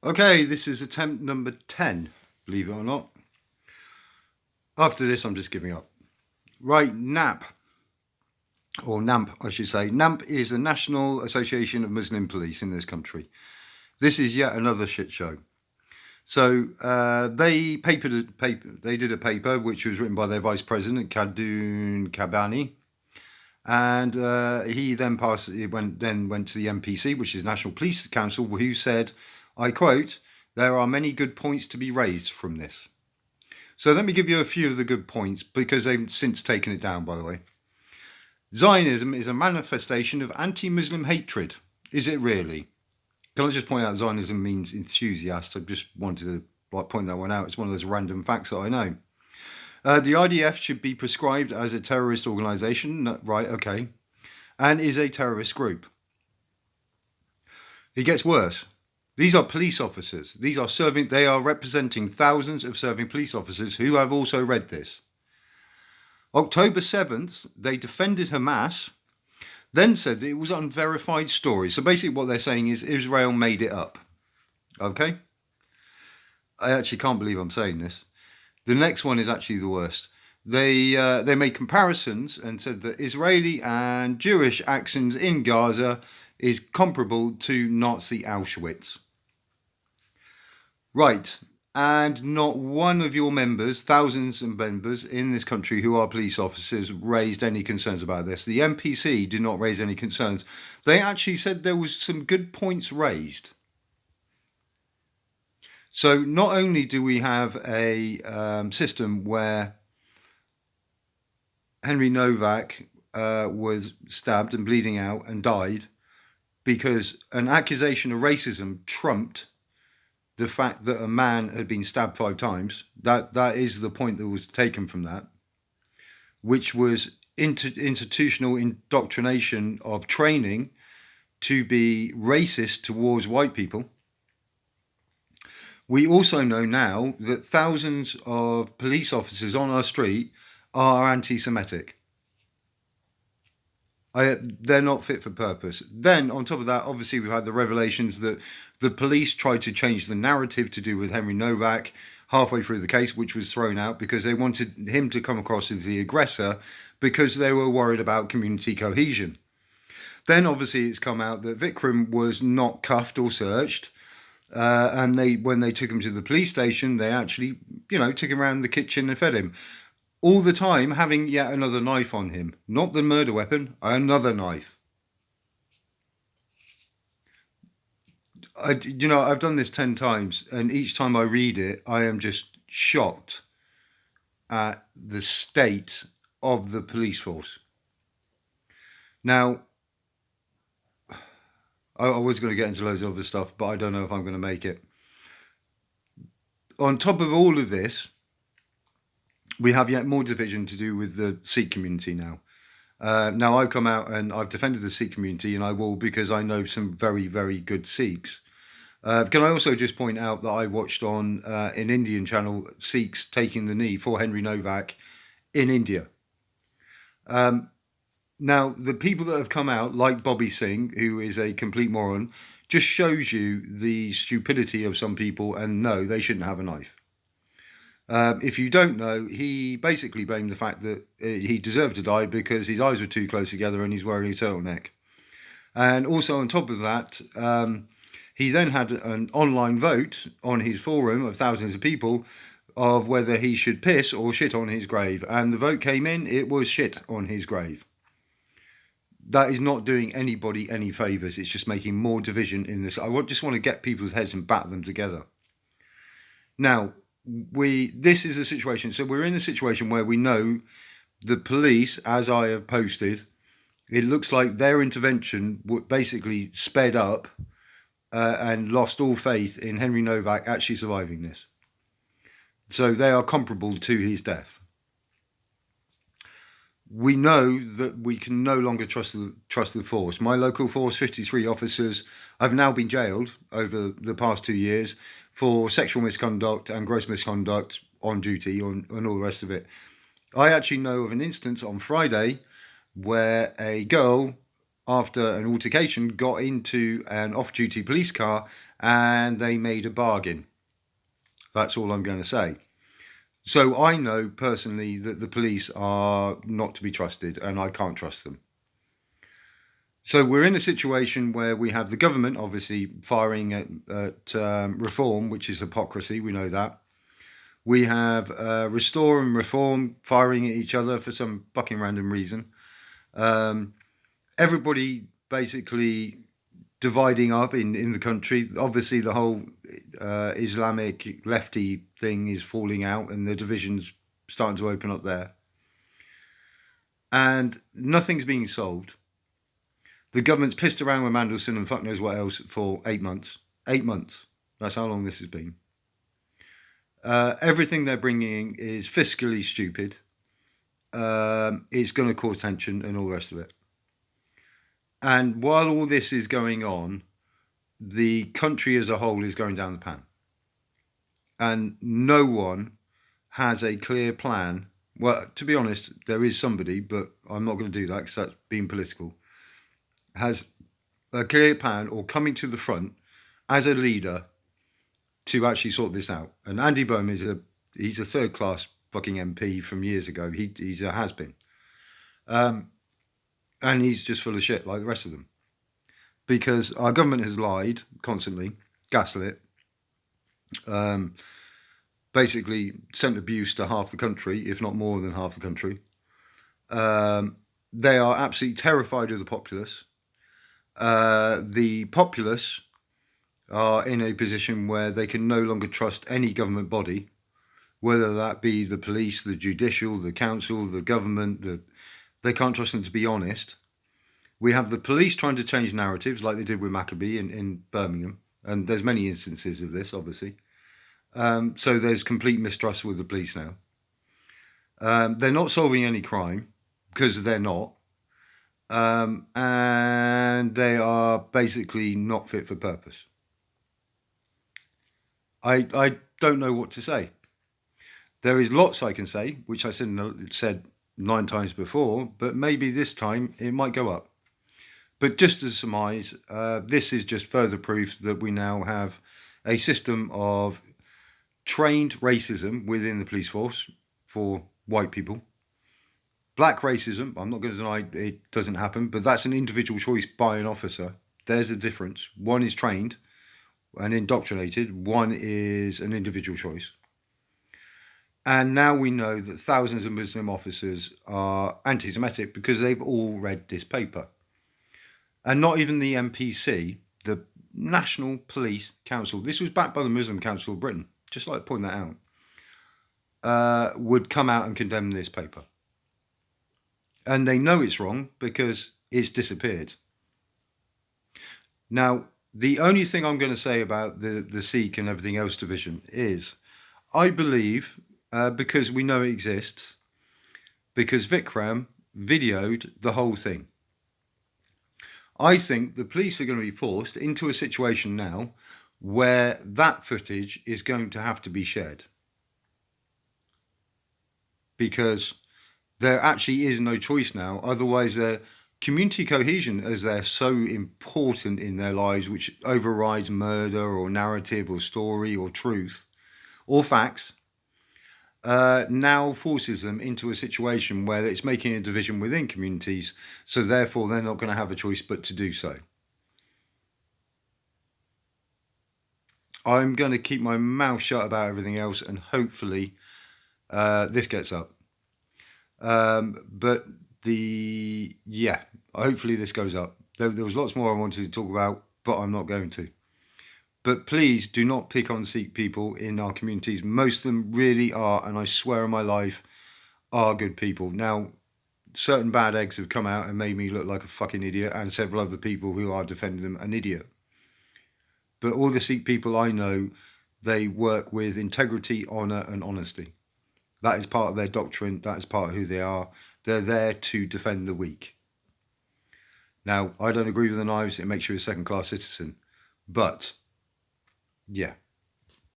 Okay, this is attempt number 10, believe it or not. After this, I'm just giving up. Right, NAP, or NAMP, I should say. NAMP is the National Association of Muslim Police in this country. This is yet another shit show. So they did a paper which was written by their vice president, Khadoun Kabani, and he then went to the NPC, which is National Police Council, who said, I quote, "There are many good points to be raised from this." So let me give you a few of the good points, because they've since taken it down, by the way. Zionism is a manifestation of anti-Muslim hatred. Is it really? Can I just point out Zionism means enthusiast? I just wanted to point that one out. It's one of those random facts that I know. The IDF should be prescribed as a terrorist organisation, right, okay, and is a terrorist group. It gets worse. These are police officers. They are representing thousands of serving police officers who have also read this. October 7th, they defended Hamas, then said that it was unverified stories. So basically what they're saying is Israel made it up. Okay? I actually can't believe I'm saying this. The next one is actually the worst. They made comparisons and said that Israeli and Jewish actions in Gaza is comparable to Nazi Auschwitz. Right, and not one of your members, thousands of members in this country who are police officers, raised any concerns about this. The NPC did not raise any concerns. They actually said there was some good points raised. So not only do we have a system where Henry Novak was stabbed and bleeding out and died because an accusation of racism trumped the fact that a man had been stabbed 5 times. That is the point that was taken from that, which was institutional indoctrination of training to be racist towards white people. We also know now that thousands of police officers on our street are anti-Semitic. They're not fit for purpose. Then, on top of that, obviously, we've had the revelations that the police tried to change the narrative to do with Henry Novak halfway through the case, which was thrown out because they wanted him to come across as the aggressor because they were worried about community cohesion. Then, obviously, it's come out that Vikram was not cuffed or searched. And when they took him to the police station, they actually, took him around the kitchen and fed him. All the time having yet another knife on him. Not the murder weapon, another knife. I've done this 10 times, and each time I read it, I am just shocked at the state of the police force. Now, I was going to get into loads of other stuff, but I don't know if I'm going to make it. On top of all of this, we have yet more division to do with the Sikh community now. Now, I've come out and I've defended the Sikh community, and I will because I know some very, very good Sikhs. Can I also just point out that I watched on an Indian channel Sikhs taking the knee for Henry Novak in India. Now, the people that have come out, like Bobby Singh, who is a complete moron, just shows you the stupidity of some people, and no, they shouldn't have a knife. If you don't know, he basically blamed the fact that he deserved to die because his eyes were too close together and he's wearing a turtleneck. And also on top of that, he then had an online vote on his forum of thousands of people of whether he should piss or shit on his grave. And the vote came in, it was shit on his grave. That is not doing anybody any favours. It's just making more division in this. I just want to get people's heads and bat them together. Now, this is a situation. So we're in a situation where we know the police, as I have posted, it looks like their intervention basically sped up and lost all faith in Henry Novak actually surviving this. So they are comparable to his death. We know that we can no longer trust the force. My local force, 53 officers, have now been jailed over the past 2 years for sexual misconduct and gross misconduct on duty and all the rest of it. I actually know of an instance on Friday where a girl after an altercation, got into an off-duty police car and they made a bargain. That's all I'm going to say. So I know personally that the police are not to be trusted, and I can't trust them. So we're in a situation where we have the government obviously firing at Reform, which is hypocrisy. We know that. We have Restore and Reform firing at each other for some fucking random reason. Everybody basically dividing up in the country. Obviously, the whole Islamic lefty thing is falling out, and the division's starting to open up there. And nothing's being solved. The government's pissed around with Mandelson and fuck knows what else for 8 months. 8 months. That's how long this has been. Everything they're bringing is fiscally stupid. It's going to cause tension and all the rest of it. And while all this is going on, the country as a whole is going down the pan. And no one has a clear plan. Well, to be honest, there is somebody, but I'm not going to do that because that's being political. Has a clear plan or coming to the front as a leader to actually sort this out. And Andy Burnham he's a third class fucking MP from years ago. He's a has-been. And he's just full of shit like the rest of them. Because our government has lied constantly, gaslit, basically sent abuse to half the country, if not more than half the country. They are absolutely terrified of the populace. The populace are in a position where they can no longer trust any government body, whether that be the police, the judicial, the council, the government. They can't trust them to be honest. We have the police trying to change narratives like they did with Maccabee in Birmingham. And there's many instances of this, obviously. So there's complete mistrust with the police now. They're not solving any crime because they're not. And they are basically not fit for purpose. I don't know what to say. There is lots I can say, which I said 9 times before, but maybe this time it might go up. But just to surmise, this is just further proof that we now have a system of trained racism within the police force for white people. Black racism, I'm not going to deny it doesn't happen, but that's an individual choice by an officer. There's a difference. One is trained and indoctrinated. One is an individual choice. And now we know that thousands of Muslim officers are anti-Semitic because they've all read this paper. And not even the MPC, the National Police Council, this was backed by the Muslim Council of Britain, just like to point that out, would come out and condemn this paper. And they know it's wrong because it's disappeared. Now, the only thing I'm going to say about the Sikh and everything else division is, I believe, because we know it exists, because Vikram videoed the whole thing. I think the police are going to be forced into a situation now where that footage is going to have to be shared. Because there actually is no choice now. Otherwise, their community cohesion, as they're so important in their lives, which overrides murder or narrative or story or truth or facts, now forces them into a situation where it's making a division within communities. So therefore, they're not going to have a choice but to do so. I'm going to keep my mouth shut about everything else, and hopefully this gets up. But hopefully this goes up. There was lots more I wanted to talk about, but I'm not going to. But please do not pick on Sikh people in our communities. Most of them really are, and I swear on my life, are good people. Now, certain bad eggs have come out and made me look like a fucking idiot, and several other people who are defending them an idiot. But all the Sikh people I know, they work with integrity, honour and honesty. That is part of their doctrine. That is part of who they are. They're there to defend the weak. Now, I don't agree with the knives. It makes you a second-class citizen. But, yeah.